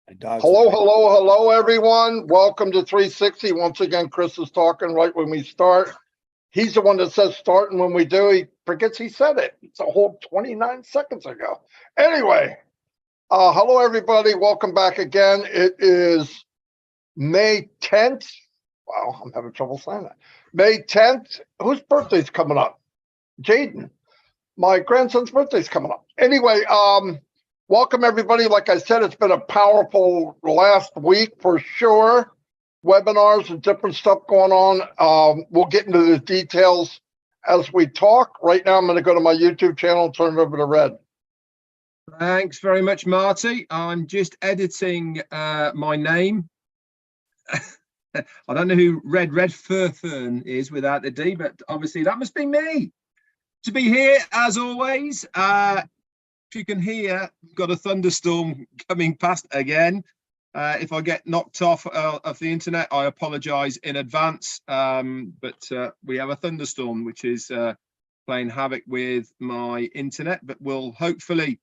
My dogs. Hello, everyone. Welcome to 360. Once again, Chris is talking right when we start. He's the one that says start, and when we do, he forgets he said it. It's a whole 29 seconds ago. Anyway, hello, everybody. Welcome back again. It is May 10th. Wow, I'm having trouble saying that. May 10th. Whose birthday's coming up? Jaden. My grandson's birthday's coming up. Anyway, welcome, everybody. Like I said, it's been a powerful last week for sure. Webinars and different stuff going on. We'll get into the details as we talk. Right now, I'm going to go to my YouTube channel and turn it over to Red. Thanks very much, Marty. I'm just editing my name. I don't know who Redfern is without the D, but obviously that must be me. To be here, as always. If you can hear, got a thunderstorm coming past again. If I get knocked off of the internet, I apologize in advance. But we have a thunderstorm which is playing havoc with my internet, but we'll hopefully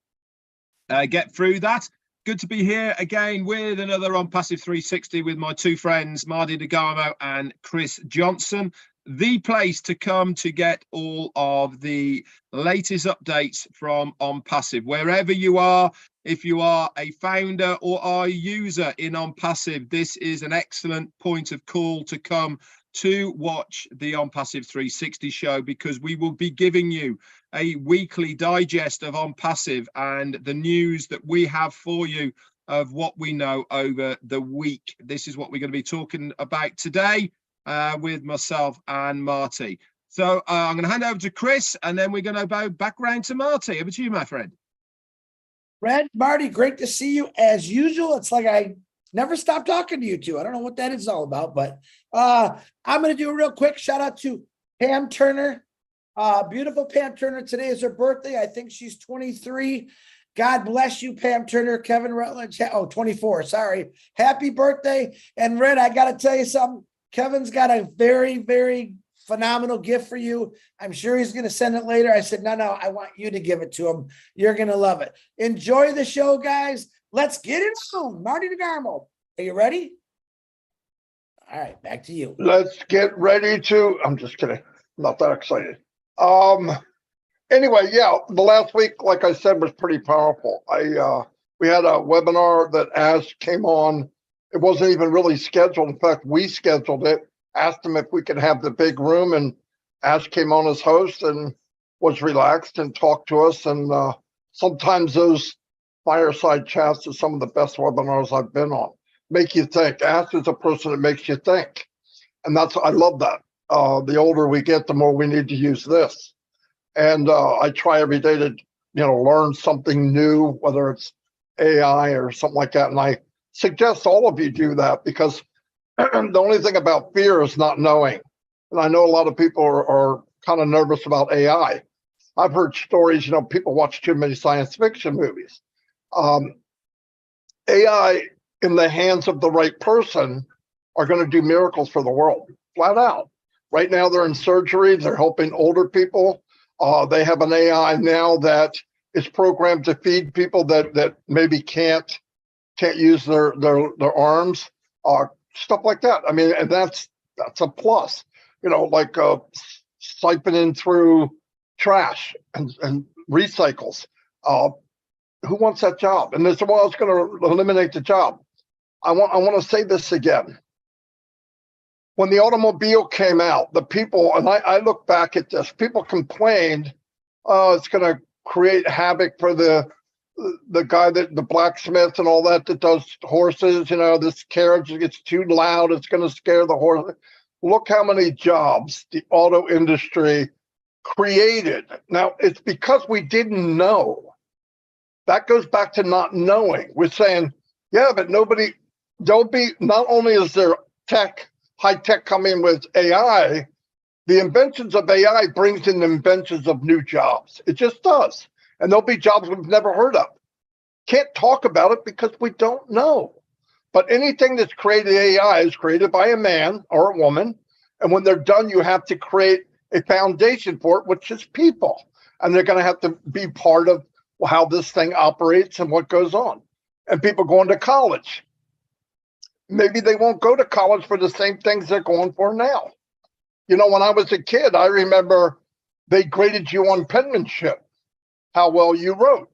get through that. Good to be here again with another Onpassive 360 with my two friends, Marty DeGarmo and Chris Johnson. The place to come to get all of the latest updates from Onpassive. Wherever you are, if you are a founder or a user in Onpassive, this is an excellent point of call to come to watch the Onpassive 360 show, because we will be giving you a weekly digest of Onpassive and the news that we have for you of what we know over the week. This is what we're going to be talking about today. With myself and Marty. So I'm going to hand over to Chris, and then we're going to go back round to Marty. Over to you, my friend. Red, Marty, great to see you as usual. It's like I never stop talking to you two. I don't know what that is all about, but I'm going to do a real quick shout out to Pam Turner. Beautiful Pam Turner. Today is her birthday. I think she's 23. God bless you, Pam Turner. Kevin Rutledge. Oh, 24. Sorry. Happy birthday. And Red, I got to tell you something. Kevin's got a very, very phenomenal gift for you. I'm sure he's going to send it later. I said, no, I want you to give it to him. You're going to love it. Enjoy the show, guys. Let's get it on. Marty DeGarmo. Are you ready? All right, back to you. Let's get ready to, I'm just kidding. I'm not that excited. Anyway, yeah, the last week, like I said, was pretty powerful. We had a webinar that Ash came on. It wasn't even really scheduled. In fact, we scheduled it, asked him if we could have the big room, and Ash came on as host and was relaxed and talked to us. And sometimes those fireside chats are some of the best webinars I've been on. Make you think. Ash is a person that makes you think. And I love that. The older we get, the more we need to use this. And I try every day to, learn something new, whether it's AI or something like that. And I suggest all of you do that, because the only thing about fear is not knowing. And I know a lot of people are kind of nervous about AI. I've heard stories, people watch too many science fiction movies. AI in the hands of the right person are going to do miracles for the world, flat out. Right now they're in surgery. They're helping older people. They have an AI now that is programmed to feed people that maybe can't use their arms, stuff like that. I mean, and that's a plus, like siphoning through trash and recycles. Who wants that job? And this, well, it's going to eliminate the job. I want to say this again. When the automobile came out, the people, and I look back at this, people complained, it's going to create havoc for the guy the blacksmith and all that does horses. This carriage gets too loud, it's going to scare the horse. Look how many jobs the auto industry created. Now, it's because we didn't know. That goes back to not knowing. We're saying, yeah, but not only is there high tech coming with AI, the inventions of AI brings in the inventions of new jobs. It just does. And there'll be jobs we've never heard of. Can't talk about it because we don't know. But anything that's created AI is created by a man or a woman. And when they're done, you have to create a foundation for it, which is people. And they're going to have to be part of how this thing operates and what goes on. and people going to college. Maybe they won't go to college for the same things they're going for now. You know, when I was a kid, I remember they graded you on penmanship, how well you wrote.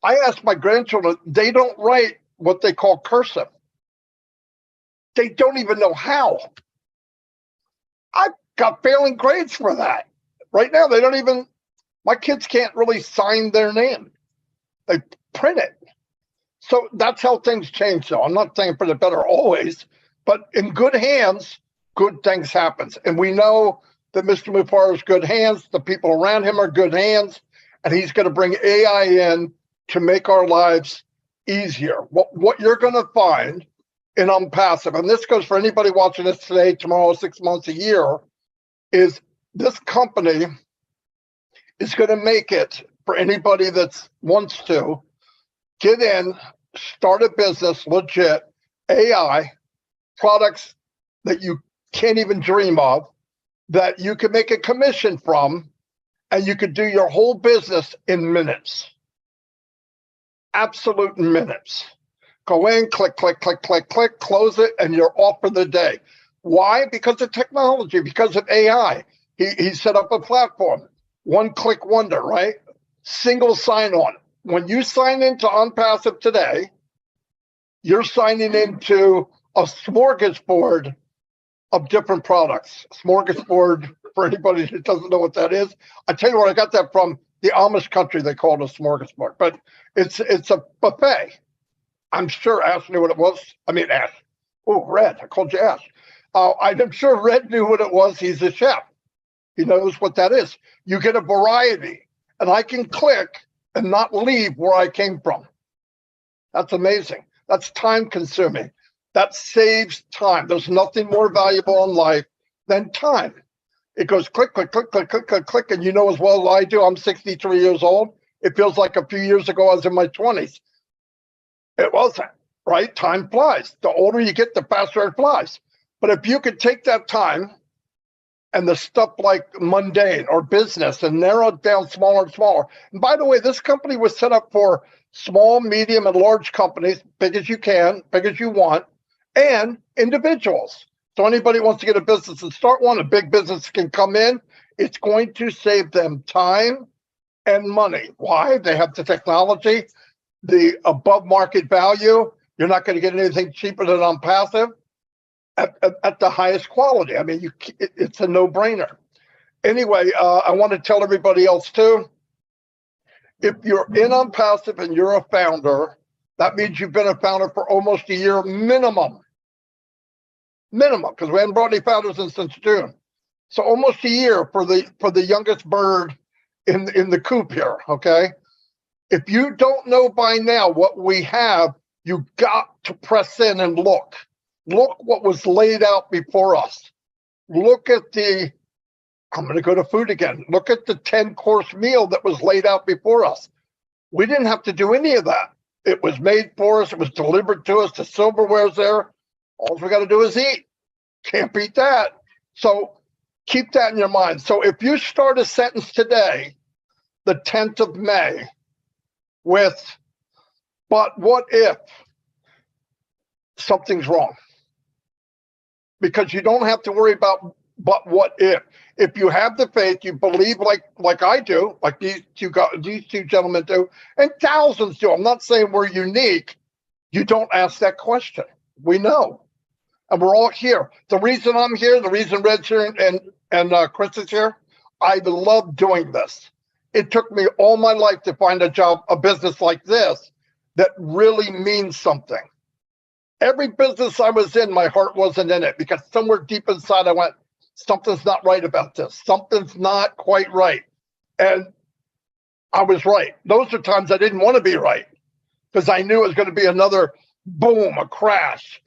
I asked my grandchildren, they don't write what they call cursive. They don't even know how. I got failing grades for that. Right now, they don't even, my kids can't really sign their name. They print it. So that's how things change, though. I'm not saying for the better always, but in good hands, good things happen. And we know that Mr. Mufareh is good hands. The people around him are good hands. And he's going to bring AI in to make our lives easier. What you're going to find in Onpassive, and this goes for anybody watching this today, tomorrow, 6 months, a year, is this company is going to make it for anybody that wants to get in, start a business, legit, AI, products that you can't even dream of, that you can make a commission from, and you could do your whole business in minutes. Absolute minutes. Go in, click, click, click, click, click, close it, and you're off for the day. Why? Because of technology, because of AI. He set up a platform, one-click wonder, right? Single sign-on. When you sign into Onpassive today, you're signing into a smorgasbord of different products. Smorgasbord, for anybody who doesn't know what that is, I tell you where I got that from. The Amish country, they call it a smorgasbord, but it's a buffet. I'm sure Ash knew what it was. I mean, Ash. Oh, Red. I called you Ash. I'm sure Red knew what it was. He's a chef. He knows what that is. You get a variety, and I can click and not leave where I came from. That's amazing. That's time consuming. That saves time. There's nothing more valuable in life than time. It goes click, click, click, click, click, click, click. And you know as well as I do, I'm 63 years old. It feels like a few years ago I was in my 20s. It wasn't, right? Time flies. The older you get, the faster it flies. But if you could take that time and the stuff like mundane or business and narrow it down smaller and smaller. And by the way, this company was set up for small, medium, and large companies, big as you can, big as you want, and individuals. So anybody who wants to get a business and start one, a big business can come in. It's going to save them time and money. Why? They have the technology, the above market value. You're not going to get anything cheaper than Onpassive at the highest quality. I mean, it's a no-brainer. Anyway, I want to tell everybody else too, if you're in Onpassive and you're a founder, that means you've been a founder for almost a year minimum. Minimum, because we haven't brought any founders in since June. So almost a year for the youngest bird in the coop here, okay? If you don't know by now what we have, you got to press in and look. Look what was laid out before us. Look at I'm going to go to food again. Look at the 10-course meal that was laid out before us. We didn't have to do any of that. It was made for us. It was delivered to us. The silverware's there. All we got to do is eat. Can't beat that. So keep that in your mind. So if you start a sentence today, the 10th of May, with, but what if something's wrong? Because you don't have to worry about, but what if? If you have the faith, you believe like I do, like these two gentlemen do, and thousands do. I'm not saying we're unique. You don't ask that question. We know. And we're all here. The reason I'm here, the reason Red's here and Chris is here, I love doing this. It took me all my life to find a job, a business like this that really means something. Every business I was in, my heart wasn't in it because somewhere deep inside I went, something's not right about this. Something's not quite right. And I was right. Those are times I didn't want to be right because I knew it was going to be another boom, a crash.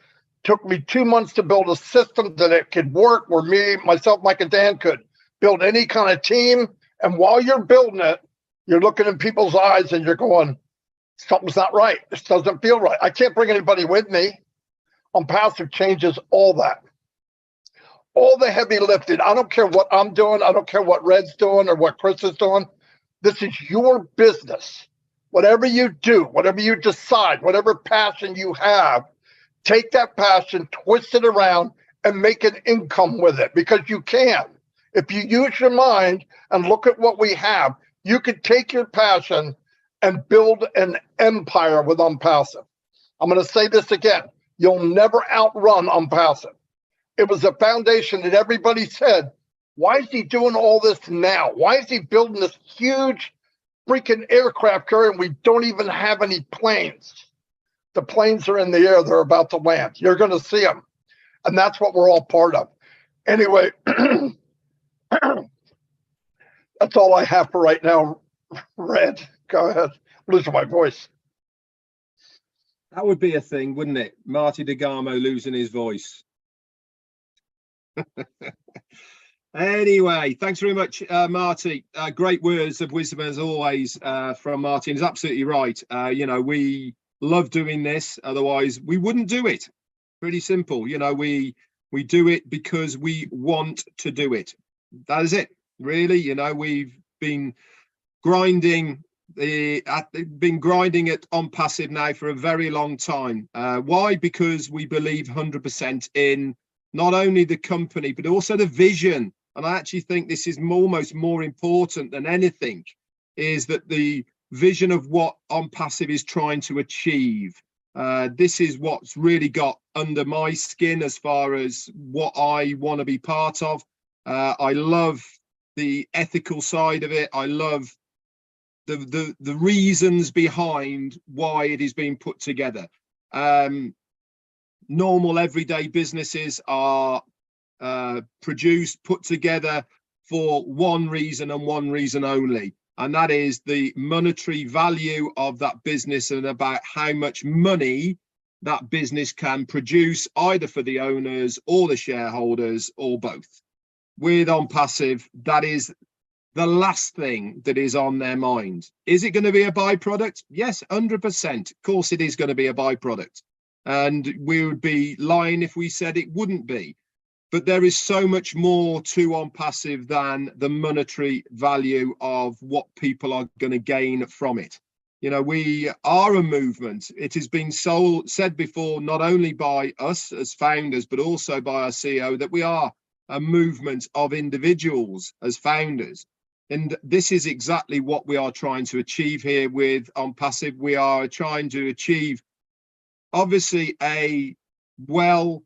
Took me 2 months to build a system that it could work where me, myself, Mike, and Dan could build any kind of team. And while you're building it, you're looking in people's eyes and you're going, something's not right. This doesn't feel right. I can't bring anybody with me. Onpassive changes all that. All the heavy lifting. I don't care what I'm doing. I don't care what Red's doing or what Chris is doing. This is your business. Whatever you do, whatever you decide, whatever passion you have, take that passion, twist it around, and make an income with it, because you can. If you use your mind and look at what we have, you could take your passion and build an empire with Onpassive. I'm going to say this again. You'll never outrun Onpassive. It was a foundation that everybody said, why is he doing all this now? Why is he building this huge freaking aircraft carrier and we don't even have any planes? The planes are in the air. They're about to land. You're going to see them. And that's what we're all part of. Anyway, that's all I have for right now. Red, go ahead. I'm losing my voice. That would be a thing, wouldn't it? Marty DeGarmo losing his voice. Anyway, thanks very much, Marty. Great words of wisdom as always from Marty. He's absolutely right. You know, we love doing this, otherwise we wouldn't do it. Pretty simple. You know, we do it because we want to do it. That is it, really. You know, we've been grinding at Onpassive now for a very long time. Why? Because we believe 100% in not only the company but also the vision. And I actually think this is almost more important than anything, is that the vision of what Onpassive is trying to achieve. This is what's really got under my skin as far as what I want to be part of. I love the ethical side of it. I love the reasons behind why it is being put together. Normal everyday businesses are produced, put together for one reason and one reason only, and that is the monetary value of that business and about how much money that business can produce, either for the owners or the shareholders or both. With Onpassive, that is the last thing that is on their mind. Is it going to be a byproduct? Yes, 100%. Of course it is going to be a byproduct, and we would be lying if we said it wouldn't be. But there is so much more to Onpassive than the monetary value of what people are going to gain from it. You know, we are a movement. It has been said before, not only by us as founders, but also by our CEO, that we are a movement of individuals as founders. And this is exactly what we are trying to achieve here with Onpassive. We are trying to achieve, obviously, a well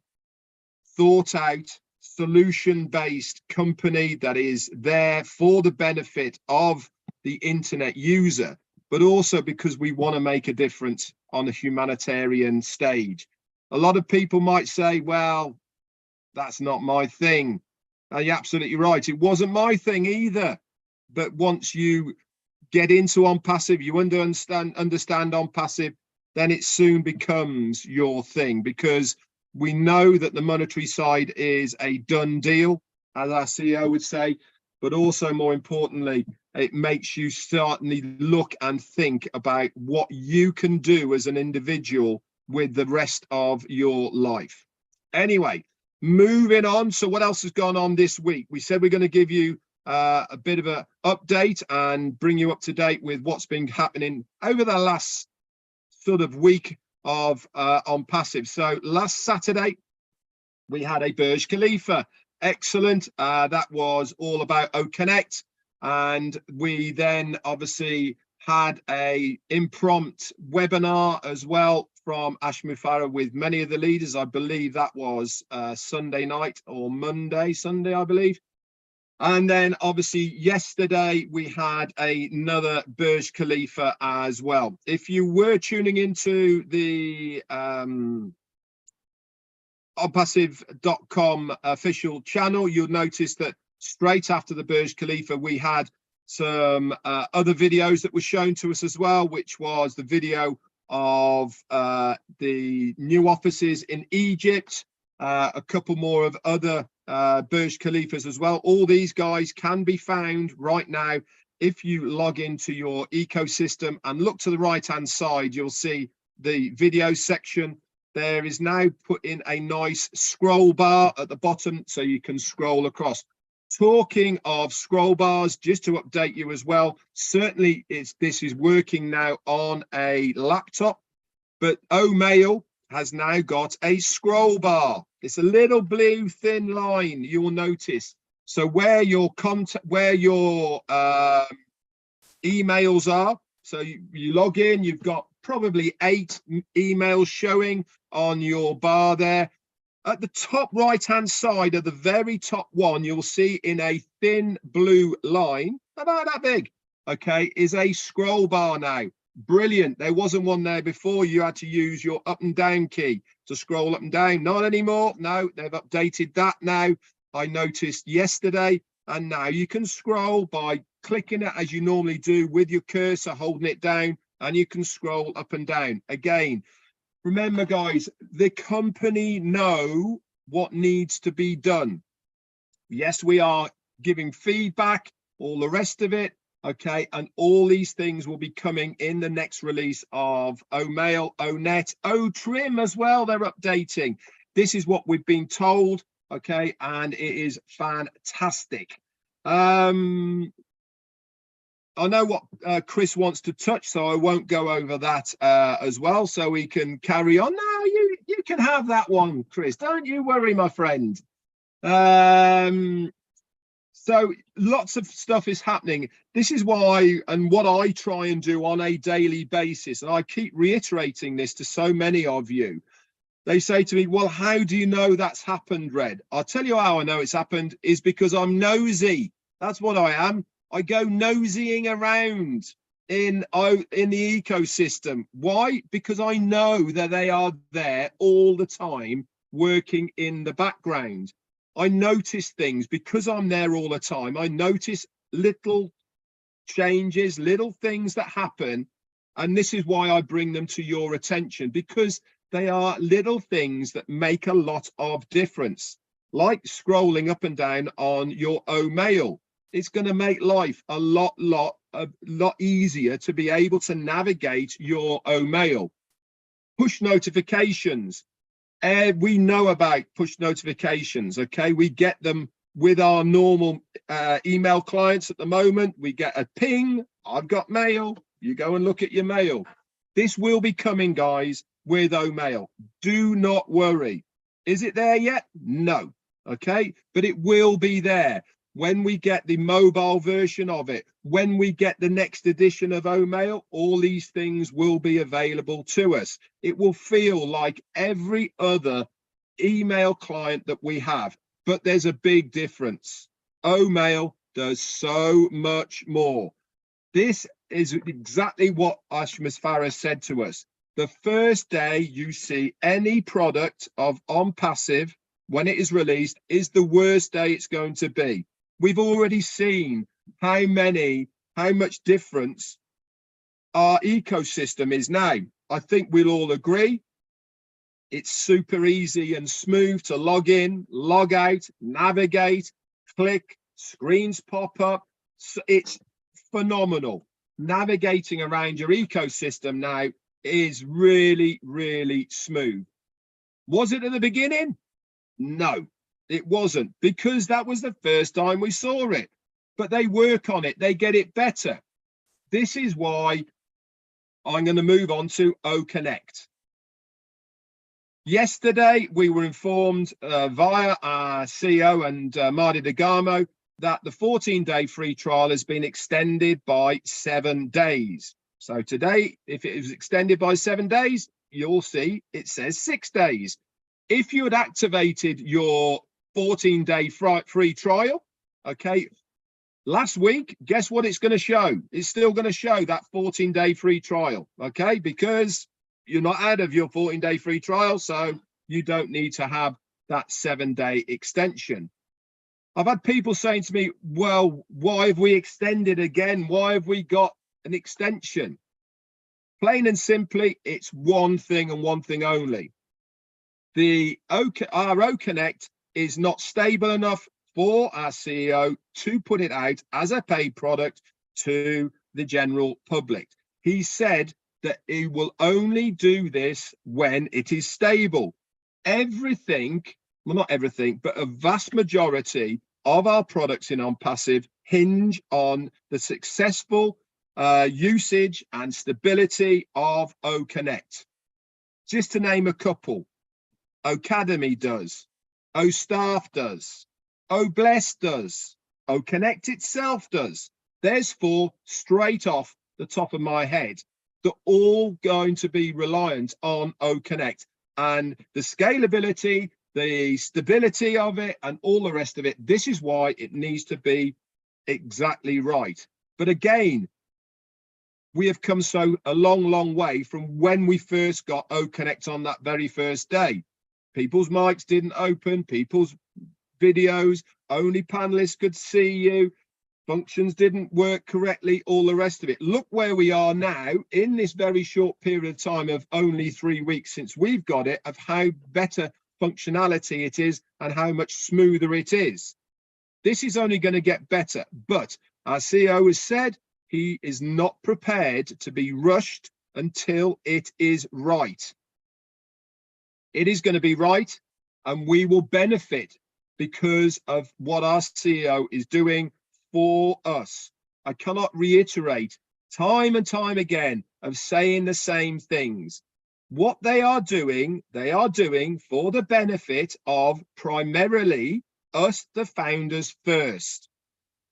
thought out, solution-based company that is there for the benefit of the internet user, but also because we want to make a difference on a humanitarian stage. A lot of people might say, well, that's not my thing. You're absolutely right. It wasn't my thing either. But once you get into Onpassive, you understand Onpassive, then it soon becomes your thing, because we know that the monetary side is a done deal, as our CEO would say, but also more importantly, it makes you certainly look and think about what you can do as an individual with the rest of your life. Anyway, moving on. So what else has gone on this week? We said we're going to give you a bit of an update and bring you up to date with what's been happening over the last sort of week of Onpassive. So last Saturday we had a Burj Khalifa. Excellent. That was all about OConnect, and we then obviously had a impromptu webinar as well from Mufareh with many of the leaders. I believe that was Sunday night or Sunday, I believe. And then obviously yesterday we had another Burj Khalifa as well. If you were tuning into the Onpassive.com official channel, you'll notice that straight after the Burj Khalifa we had some other videos that were shown to us as well, which was the video of the new offices in Egypt, a couple more of other Burj Khalifas as well. All these guys can be found right now. If you log into your ecosystem and look to the right hand side, you'll see the video section. There is now put in a nice scroll bar at the bottom so you can scroll across. Talking of scroll bars, just to update you as well, certainly this is working now on a laptop, but Omail has now got a scroll bar. It's a little blue thin line, you will notice. So where your emails are, so you log in, you've got probably 8 emails showing on your bar there. At the top right hand side of the very top one, you'll see in a thin blue line, about that big, okay, is a scroll bar now. Brilliant. There wasn't one there before. You had to use your up and down key to scroll up and down. Not anymore. No, they've updated that now. I noticed yesterday, and now you can scroll by clicking it as you normally do with your cursor, holding it down, and you can scroll up and down. Again, remember guys, the company know what needs to be done. Yes, we are giving feedback, all the rest of it. Okay, and all these things will be coming in the next release of Omail, Onet, Otrim as well. They're updating. This is what we've been told. Okay, and it is fantastic. I know what Chris wants to touch, so I won't go over that as well, so we can carry on. No, you can have that one, Chris. Don't you worry, my friend. So lots of stuff is happening. This is why, and what I try and do on a daily basis, and I keep reiterating this to so many of you. They say to me, well, how do you know that's happened, Red? I'll tell you how I know it's happened is because I'm nosy. That's what I am. I go nosying around in the ecosystem. Why? Because I know that they are there all the time working in the background. I notice things because I'm there all the time. I notice little changes, little things that happen. And this is why I bring them to your attention, because they are little things that make a lot of difference, like scrolling up and down on your Omail. It's going to make life a lot easier to be able to navigate your Omail. Push notifications. We know about push notifications. Okay, we get them with our normal email clients at the moment. We get a ping. I've got mail. You go and look at your mail. This will be coming, guys, with Omail. Do not worry. Is it there yet? No. Okay, but it will be there when we get the mobile version of it. When we get the next edition of Omail, all these things will be available to us. It will feel like every other email client that we have, but there's a big difference. Omail does so much more. This is exactly what Mufareh said to us. The first day you see any product of Onpassive when it is released is the worst day it's going to be. We've already seen how much difference our ecosystem is now. I think we'll all agree. It's super easy and smooth to log in, log out, navigate, click, screens pop up. So it's phenomenal. Navigating around your ecosystem now is really, really smooth. Was it at the beginning? No, it wasn't, because that was the first time we saw it. But they work on it, they get it better. This is why I'm going to move on to OConnect. Yesterday, we were informed via our CEO and Marty DeGarmo that the 14-day free trial has been extended by 7 days. So today, if it was extended by 7 days, you'll see it says 6 days. If you had activated your 14-day free trial, okay, last week, guess what it's going to show? It's still going to show that 14-day free trial, okay, because you're not out of your 14-day free trial, so you don't need to have that 7-day extension. I've had people saying to me, well, why have we extended again? Why have we got an extension? Plain and simply, it's one thing and one thing only. Our OConnect is not stable enough for our CEO to put it out as a paid product to the general public. He said that he will only do this when it is stable. Everything, well, not everything, but a vast majority of our products in Onpassive hinge on the successful usage and stability of OConnect. Just to name a couple, Academy does, OStaff does, OBless does, OConnect itself does. There's 4 straight off the top of my head. They're all going to be reliant on OConnect, and the scalability, the stability of it, and all the rest of it. This is why it needs to be exactly right. But again, we have come a long way from when we first got OConnect on that very first day. People's mics didn't open, people's videos, only panelists could see you, functions didn't work correctly, all the rest of it. Look where we are now in this very short period of time of only 3 weeks since we've got it, of how better functionality it is and how much smoother it is. This is only going to get better, but our CEO has said he is not prepared to be rushed until it is right. It is going to be right, and we will benefit because of what our CEO is doing for us. I cannot reiterate time and time again of saying the same things. What they are doing for the benefit of primarily us, the founders, first,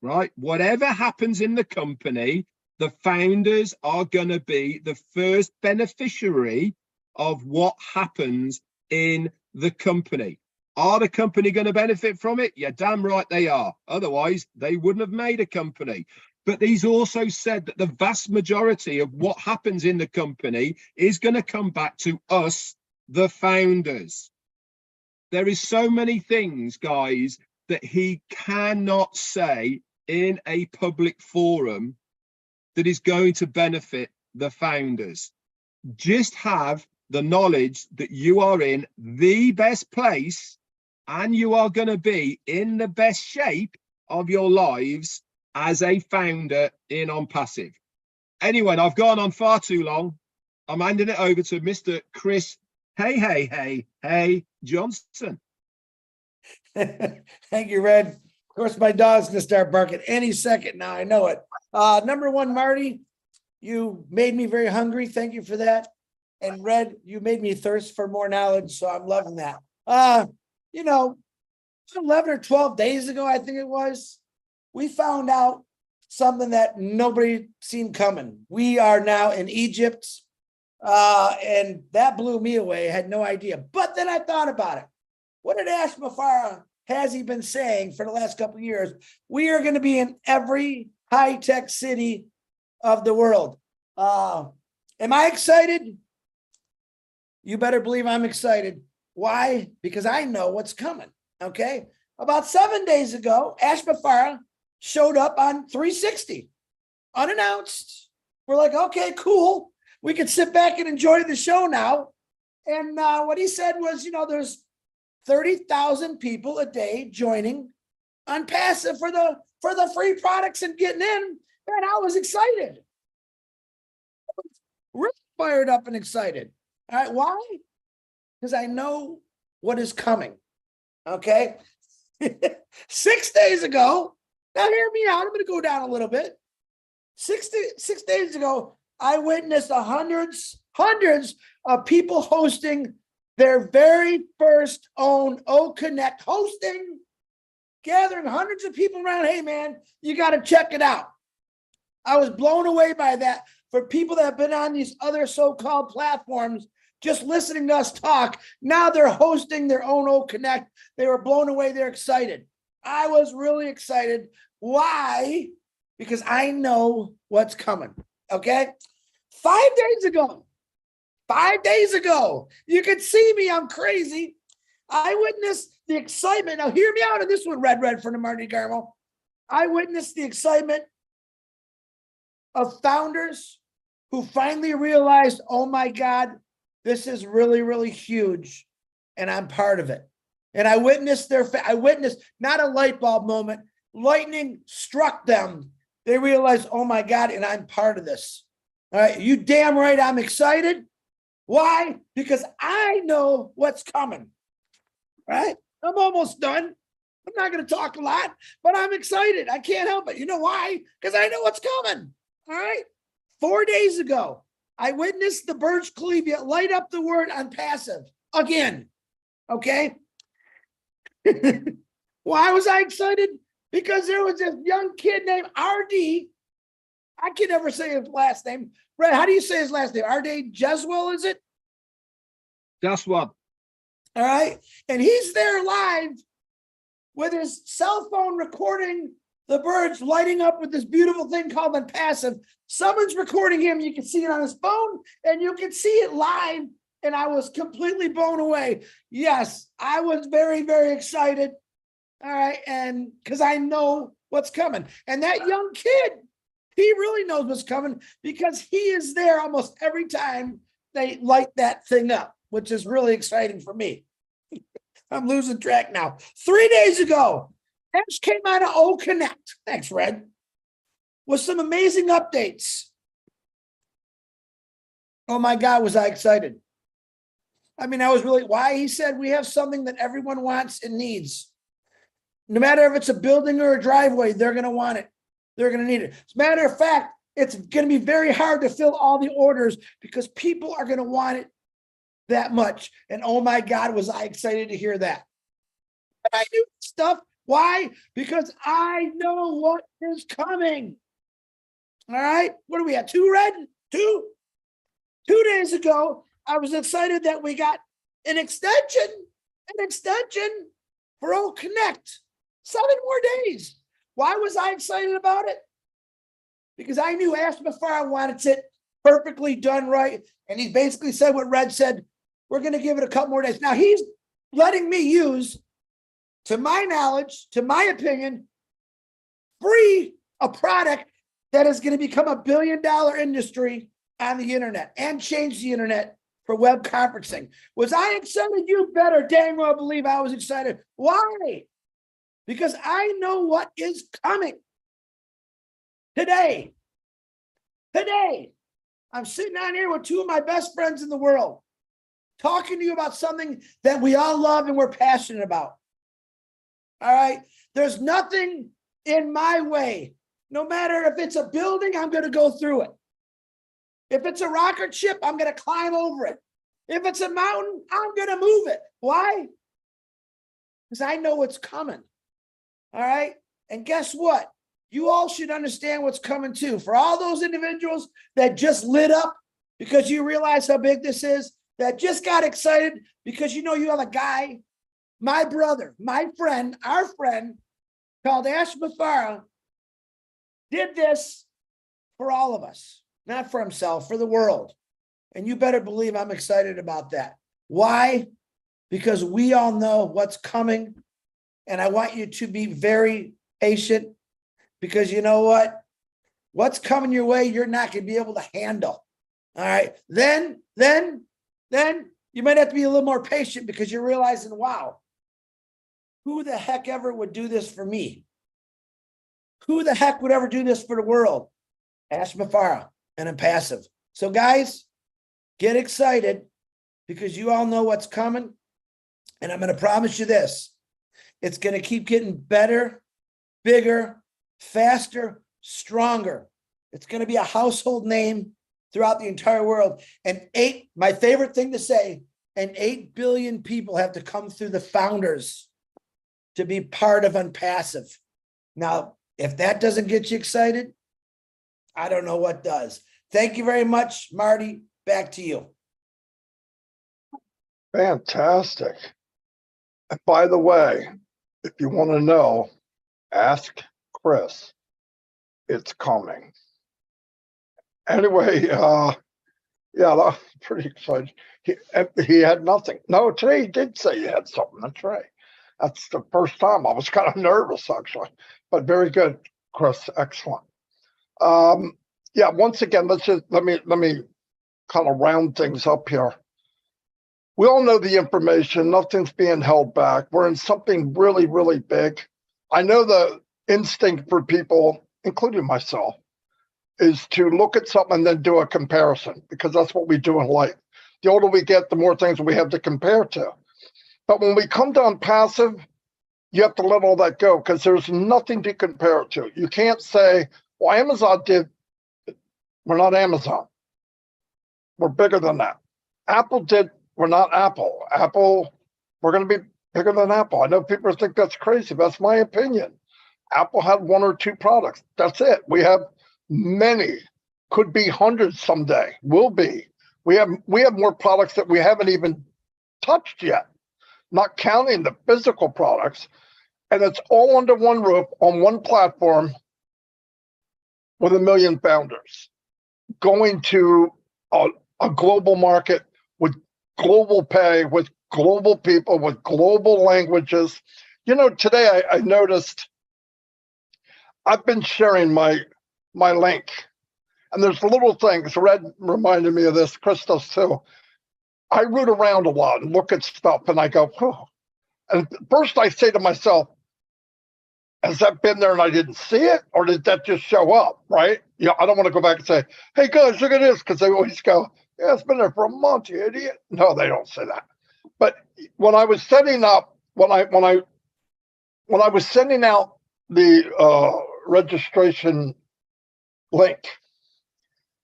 right? Whatever happens in the company, the founders are going to be the first beneficiary of what happens in the company. Are the company going to benefit from it? Yeah, damn right they are. Otherwise, they wouldn't have made a company. But he's also said that the vast majority of what happens in the company is going to come back to us, the founders. There is so many things, guys, that he cannot say in a public forum that is going to benefit the founders. Just have the knowledge that you are in the best place and you are going to be in the best shape of your lives as a founder in Onpassive. Anyway, I've gone on far too long. I'm handing it over to Mr. Chris Hey Johnson. Thank you, Red. Of course, my dog's gonna start barking any second now. I know it. Number 1, Marty, you made me very hungry. Thank you for that. And Red, you made me thirst for more knowledge, so I'm loving that. 11 or 12 days ago, I think it was, we found out something that nobody seen coming. We are now in Egypt, and that blew me away. I had no idea. But then I thought about it. What did Mufareh has he been saying for the last couple of years? We are going to be in every high-tech city of the world. Am I excited? You better believe I'm excited. Why? Because I know what's coming. Okay. About 7 days ago, Mufareh showed up on 360 unannounced. We're like, okay, cool. We can sit back and enjoy the show now. And what he said was, there's 30,000 people a day joining Onpassive for the free products and getting in. And I was excited. I was really fired up and excited. All right, why? Because I know what is coming. Okay. 6 days ago, now hear me out. I'm going to go down a little bit. 6 days ago, I witnessed hundreds of people hosting their very first own OConnect hosting, gathering hundreds of people around. Hey, man, you got to check it out. I was blown away by that. For people that have been on these other so-called platforms, just listening to us talk, now they're hosting their own OConnect. They were blown away. They're excited. I was really excited. Why? Because I know what's coming. Okay. 5 days ago, you can see me. I'm crazy. I witnessed the excitement. Now, hear me out on this one, Redfern and Marty DeGarmo. I witnessed the excitement of founders who finally realized, oh my God, this is really, really huge, and I'm part of it. And I witnessed not a light bulb moment. Lightning struck them. They realized, oh my God, and I'm part of this. All right, you damn right I'm excited. Why? Because I know what's coming. Right? I'm almost done. I'm not going to talk a lot, but I'm excited. I can't help it. You know why? Because I know what's coming. All right. 4 days ago, I witnessed the Burj Khalifa light up the word Onpassive again. Okay. Why was I excited? Because there was this young kid named RD. I can never say his last name. Red, how do you say his last name? RD Jeswell, is it? That's what. All right. And he's there live with his cell phone recording the birds lighting up with this beautiful thing called Onpassive. Someone's recording him. You can see it on his phone and you can see it live. And I was completely blown away. Yes, I was very, very excited. All right. And because I know what's coming. And that young kid, he really knows what's coming because he is there almost every time they light that thing up, which is really exciting for me. I'm losing track now. 3 days ago, Ash came out of COMMENT. Thanks, Red. With some amazing updates. Oh my God, was I excited. I mean, I was really, why? He said, we have something that everyone wants and needs. No matter if it's a building or a driveway, they're going to want it. They're going to need it. As a matter of fact, it's going to be very hard to fill all the orders because people are going to want it that much. And oh my God, was I excited to hear that. But I knew stuff. Why? Because I know what is coming. All right. What do we have? 2, Red? 2? 2 days ago, I was excited that we got an extension for COMMENT. 7 more days. Why was I excited about it? Because I knew Ash Mufareh wanted it perfectly done right. And he basically said what Red said, we're going to give it a couple more days. Now he's letting me use, to my knowledge, to my opinion, free a product that is going to become $1 billion industry on the internet and change the internet for web conferencing. Was I excited? You better dang well believe I was excited. Why? Because I know what is coming. Today, I'm sitting on here with 2 of my best friends in the world, talking to you about something that we all love and we're passionate about. All right. There's nothing in my way. No matter if it's a building, I'm going to go through it. If it's a rocket ship, I'm going to climb over it. If it's a mountain, I'm going to move it. Why? Because I know what's coming. All right. And guess what? You all should understand what's coming too. For all those individuals that just lit up because you realize how big this is, that just got excited because you know you have a guy, my brother, my friend, our friend called Ash Mufareh, did this for all of us, not for himself, for the world. And you better believe I'm excited about that. Why? Because we all know what's coming. And I want you to be very patient because you know what? What's coming your way, you're not going to be able to handle. All right. Then you might have to be a little more patient because you're realizing, wow, who the heck ever would do this for me? Who the heck would ever do this for the world? Ash Mufareh and Onpassive. So guys, get excited because you all know what's coming. And I'm going to promise you this. It's going to keep getting better, bigger, faster, stronger. It's going to be a household name throughout the entire world. And my favorite thing to say, and 8 billion people have to come through the founders to be part of Onpassive. Now, if that doesn't get you excited, I don't know what does. Thank you very much, Marty. Back to you. Fantastic. And by the way, if you want to know, ask Chris. It's coming. Anyway, yeah, that's pretty exciting. He had nothing. No, today he did say he had something. That's right. That's the first time. I was kind of nervous, actually, but very good, Chris. Excellent. Yeah, once again, let me kind of round things up here. We all know the information. Nothing's being held back. We're in something really, really big. I know the instinct for people, including myself, is to look at something and then do a comparison because that's what we do in life. The older we get, the more things we have to compare to. But when we come to Onpassive, you have to let all that go because there's nothing to compare it to. You can't say, well, Amazon did. We're not Amazon. We're bigger than that. Apple did. We're not Apple. Apple, we're going to be bigger than Apple. I know people think that's crazy, but that's my opinion. Apple had 1 or 2 products. That's it. We have many, could be hundreds someday, will be. We have more products that we haven't even touched yet, not counting the physical products. And it's all under one roof on one platform with 1 million founders going to a global market with global pay, with global people, with global languages. You know, today I noticed I've been sharing my link, and there's little things. Red reminded me of this, Chris does too. I root around a lot and look at stuff, and I go, oh. And first I say to myself, has that been there and I didn't see it? Or did that just show up, right? You know, I don't want to go back and say, hey guys, look at this, because they always go, yeah, it's been there for a month, you idiot. No, they don't say that. But when I was setting up, when I was sending out the registration link,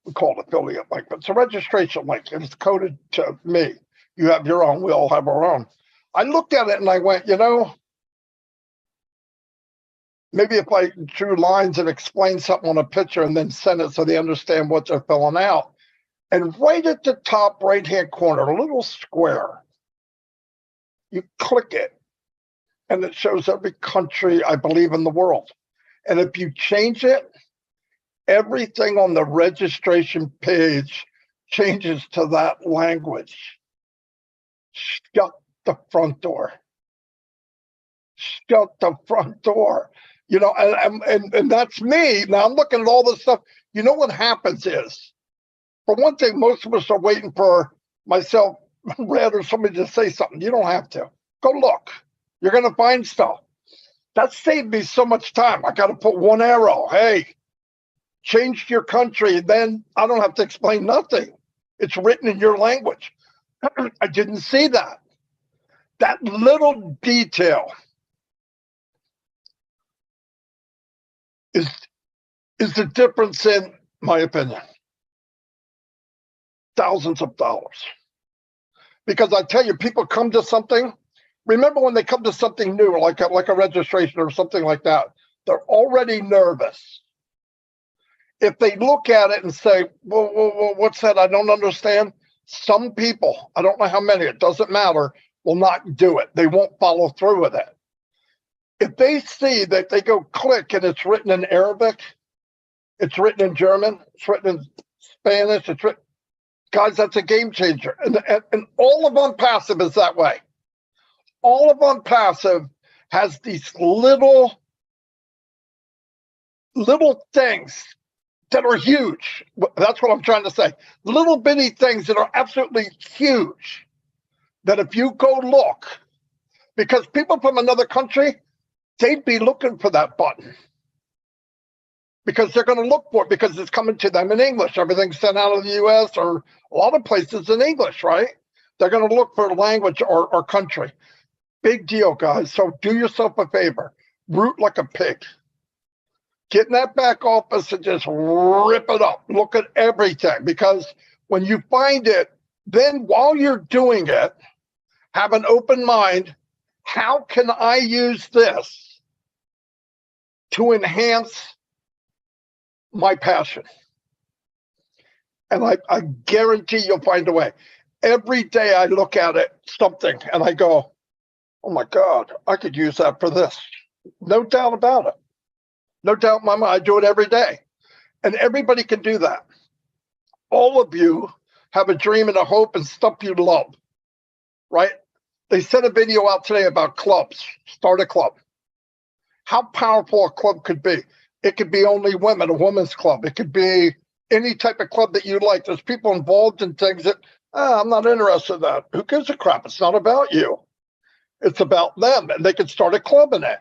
we call it affiliate link, but it's a registration link and it's coded to me. You have your own, we all have our own. I looked at it and I went, you know, maybe if I drew lines and explained something on a picture and then send it so they understand what they're filling out. And right at the top right-hand corner, a little square, you click it and it shows every country, I believe, in the world. And if you change it, everything on the registration page changes to that language. Shut the front door. Shut the front door. You know, and that's me. Now I'm looking at all this stuff. You know what happens is, for one thing, most of us are waiting for myself, Red, or somebody to say something. You don't have to. Go look. You're going to find stuff. That saved me so much time. I got to put one arrow. Hey, change your country. Then I don't have to explain nothing. It's written in your language. I didn't see that. That little detail is the difference, in my opinion. Thousands of dollars. Because I tell you, people come to something. Remember when they come to something new, like a registration or something like that, they're already nervous. If they look at it and say, well, what's that? I don't understand. Some people, I don't know how many, it doesn't matter, will not do it. They won't follow through with it. If they see that they go click and it's written in Arabic, it's written in German, it's written in Spanish, it's written, guys, that's a game changer. And all of Onpassive is that way. All of Onpassive has these little things that are huge. That's what I'm trying to say. Little bitty things that are absolutely huge. That if you go look, because people from another country, they'd be looking for that button. Because they're going to look for it because it's coming to them in English. Everything's sent out of the US or a lot of places in English, right? They're going to look for language or country. Big deal, guys. So do yourself a favor. Root like a pig. Get in that back office and just rip it up. Look at everything. Because when you find it, then while you're doing it, have an open mind. How can I use this to enhance my passion? And I guarantee you'll find a way. Every day I look at it, something, and I go, oh my God, I could use that for this. No doubt about it. No doubt in my mind. I do it every day. And everybody can do that. All of you have a dream and a hope and stuff you love, right? They sent a video out today about clubs. Start a club. How powerful a club could be. It could be only women, a women's club. It could be any type of club that you like. There's people involved in things that, I'm not interested in that. Who gives a crap? It's not about you. It's about them. And they could start a club in it.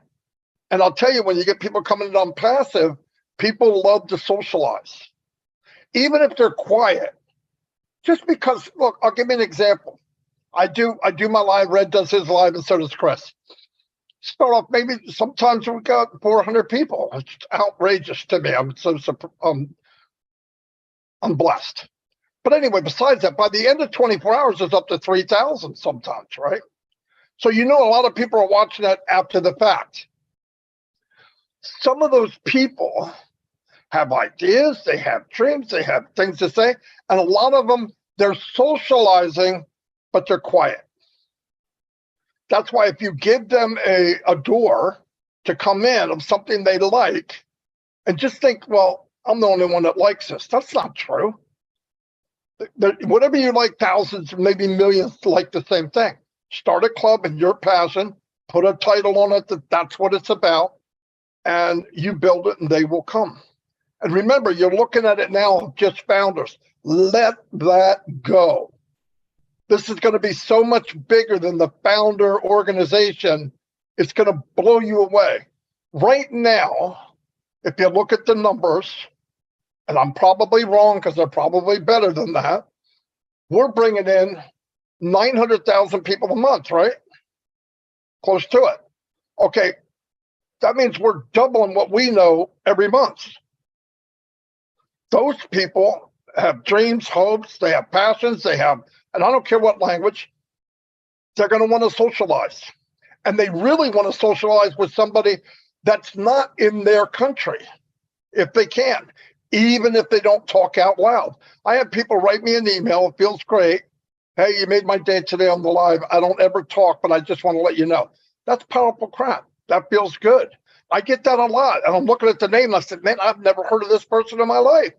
And I'll tell you, when you get people coming on passive, people love to socialize. Even if they're quiet. Just because, look, I'll give you an example. I do my live, Red does his live, and so does Chris. start off, maybe sometimes we got 400 people. It's outrageous to me. I'm blessed. But anyway, besides that, by the end of 24 hours, it's up to 3,000 sometimes, right? So a lot of people are watching that after the fact. Some of those people have ideas, they have dreams, they have things to say, and a lot of them, they're socializing, but they're quiet. That's why if you give them a door to come in of something they like, and just think, well, I'm the only one that likes this. That's not true. Whatever you like, thousands, maybe millions like the same thing. Start a club in your passion, put a title on it that's what it's about, and you build it and they will come. And remember, you're looking at it now, just founders. Let that go. This is going to be so much bigger than the founder organization. It's going to blow you away. Right now, if you look at the numbers, and I'm probably wrong because they're probably better than that, we're bringing in 900,000 people a month, right? Close to it. Okay, that means we're doubling what we know every month. Those people have dreams, hopes, they have passions, and I don't care what language, they're going to want to socialize. And they really want to socialize with somebody that's not in their country, if they can, even if they don't talk out loud. I have people write me an email, it feels great. Hey, you made my day today on the live. I don't ever talk, but I just want to let you know. That's powerful crap. That feels good. I get that a lot. And I'm looking at the name and I said, man, I've never heard of this person in my life.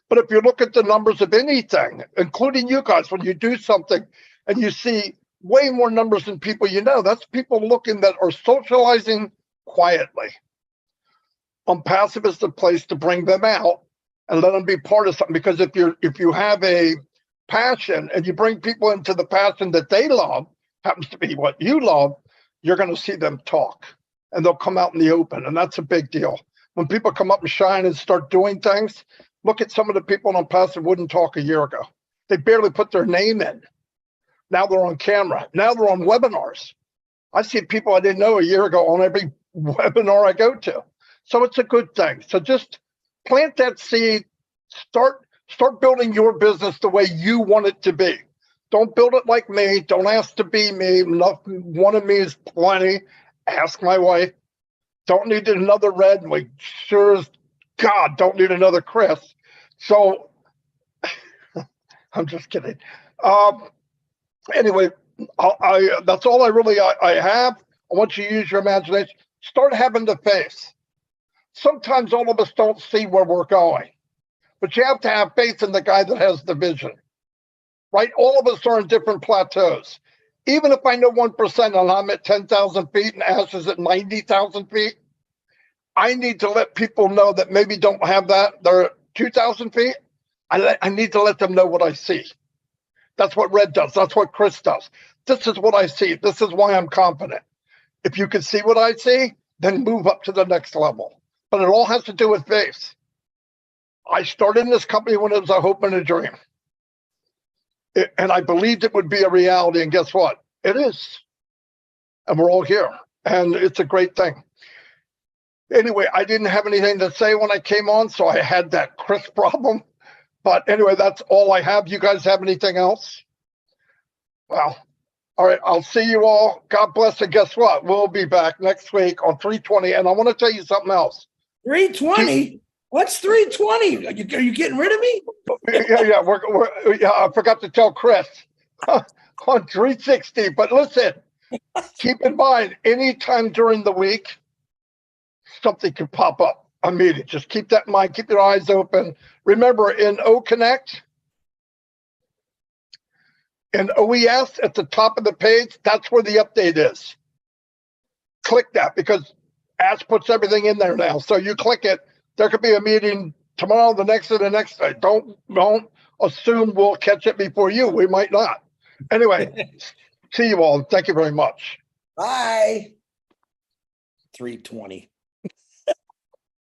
But if you look at the numbers of anything, including you guys, when you do something and you see way more numbers than people you know, that's people looking that are socializing quietly. Onpassive is the place to bring them out and let them be part of something. Because if you have a passion and you bring people into the passion that they love, happens to be what you love, you're going to see them talk and they'll come out in the open. And that's a big deal. When people come up and shine and start doing things, look at some of the people on Onpassive wouldn't talk a year ago. They barely put their name in. Now they're on camera. Now they're on webinars. I see people I didn't know a year ago on every webinar I go to. So it's a good thing. So just plant that seed, start building your business the way you want it to be. Don't build it like me. Don't ask to be me. One of me is plenty. Ask my wife. Don't need another Red. And we sure as God don't need another Chris. So I'm just kidding. Anyway, that's all I have. I want you to use your imagination. Start having the faith. Sometimes all of us don't see where we're going, but you have to have faith in the guy that has the vision, right? All of us are in different plateaus. Even if I know 1% and I'm at 10,000 feet and Ash is at 90,000 feet, I need to let people know that maybe don't have that. They're at 2,000 feet. I need to let them know what I see. That's what Red does. That's what Chris does. This is what I see. This is why I'm confident. If you can see what I see, then move up to the next level. But it all has to do with faith. I started in this company when it was a hope and a dream. And I believed it would be a reality. And guess what? It is. And we're all here. And it's a great thing. Anyway, I didn't have anything to say when I came on, so I had that Chris problem. But anyway, that's all I have. You guys have anything else? Well, all right. I'll see you all. God bless. And guess what? We'll be back next week on 320. And I want to tell you something else. 320? What's 320? Are you getting rid of me? Yeah. I forgot to tell Chris on 360. But listen, keep in mind, anytime during the week, something could pop up. A meeting. Just keep that in mind. Keep your eyes open. Remember, in OConnect, in OES at the top of the page, that's where the update is. Click that because Ash puts everything in there now. So you click it. There could be a meeting tomorrow, the next, and the next day. Don't assume we'll catch it before you. We might not. Anyway, see you all. Thank you very much. Bye. 320.